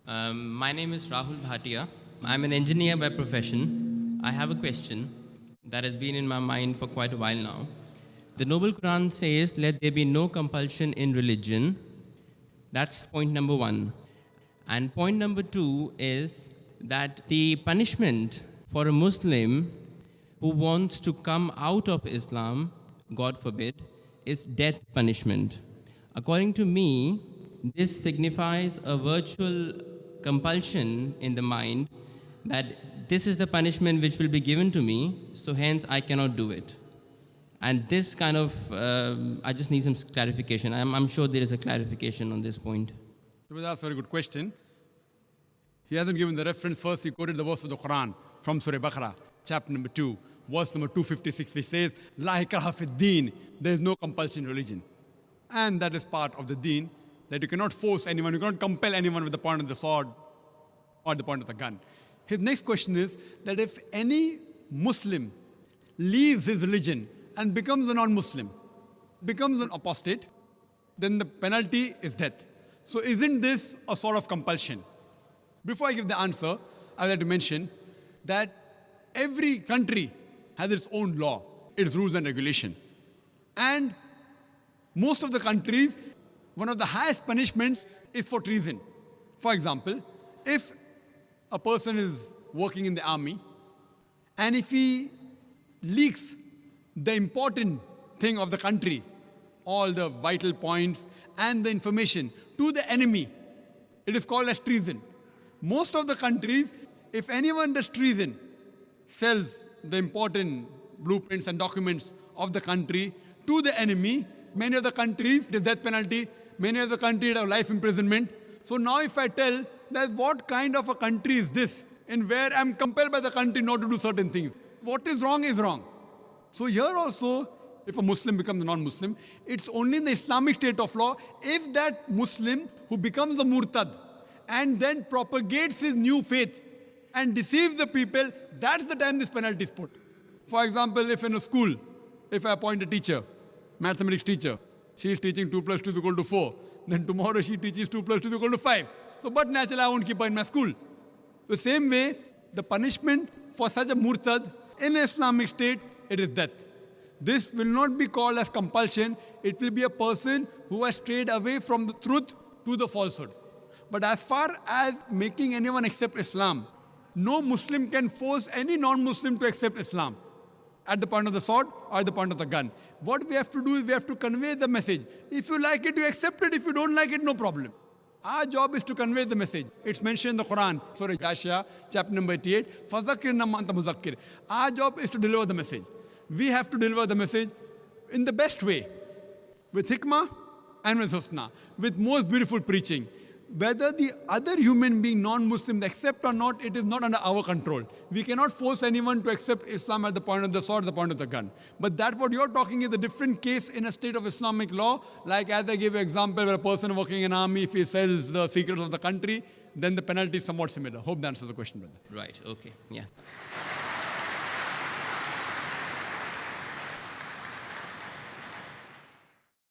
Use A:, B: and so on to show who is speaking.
A: My name is Rahul Bhatia. I'm an engineer by profession. I have a question that has been in my mind for quite a while now. The Noble Quran says, let there be no compulsion in religion. That's point number one. And point number two is that the punishment for a Muslim who wants to come out of Islam, God forbid, is death punishment. According to me, this signifies a virtual compulsion in the mind that this is the punishment which will be given to me, so hence I cannot do it. And this kind of, I just need some clarification. I'm sure there is a clarification on this point.
B: That's a very good question. He hasn't given the reference. First, he quoted the verse of the Quran from Surah Baqarah, chapter number 2, verse number 256, which says, La ikraha fid deen, there is no compulsion in religion. And that is part of the deen, that you cannot force anyone, you cannot compel anyone with the point of the sword or the point of the gun. His next question is that if any Muslim leaves his religion and becomes a non-Muslim, becomes an apostate, then the penalty is death. So isn't this a sort of compulsion? Before I give the answer, I would like to mention that every country has its own law, its rules and regulation. And most of the countries, one of the highest punishments is for treason. For example, if a person is working in the army and if he leaks the important thing of the country, all the vital points and the information to the enemy, it is called as treason. Most of the countries, if anyone does treason, sells the important blueprints and documents of the country to the enemy, many of the countries, the death penalty, many of the countries have life imprisonment. So now if I tell that what kind of a country is this, in where I'm compelled by the country not to do certain things, what is wrong is wrong. So here also, if a Muslim becomes a non-Muslim, it's only in the Islamic state of law if that Muslim who becomes a murtad and then propagates his new faith and deceives the people, that's the time this penalty is put. For example, if in a school, if I appoint a teacher, mathematics teacher, she is teaching 2 plus 2 is equal to 4, then tomorrow she teaches 2 plus 2 is equal to 5. So, but naturally I won't keep her in my school. The same way, the punishment for such a murtad in Islamic state, it is death. This will not be called as compulsion. It will be a person who has strayed away from the truth to the falsehood. But as far as making anyone accept Islam, no Muslim can force any non-Muslim to accept Islam at the point of the sword or at the point of the gun. What we have to do is we have to convey the message. If you like it, you accept it. If you don't like it, no problem. Our job is to convey the message. It's mentioned in the Quran, Surah Ghashiyah, chapter number 88, فَذَكِّرْ نَمَّا أَنْتَ مُذَكِّرْ. Our job is to deliver the message. We have to deliver the message in the best way, with hikmah and with husna, with most beautiful preaching. Whether the other human being, non-Muslims, accept or not, it is not under our control. We cannot force anyone to accept Islam at the point of the sword, the point of the gun. But that what you're talking is a different case in a state of Islamic law. Like as I gave you an example where a person working in an army, if he sells the secrets of the country, then the penalty is somewhat similar. Hope that answers the question, brother.
A: Right, okay, yeah.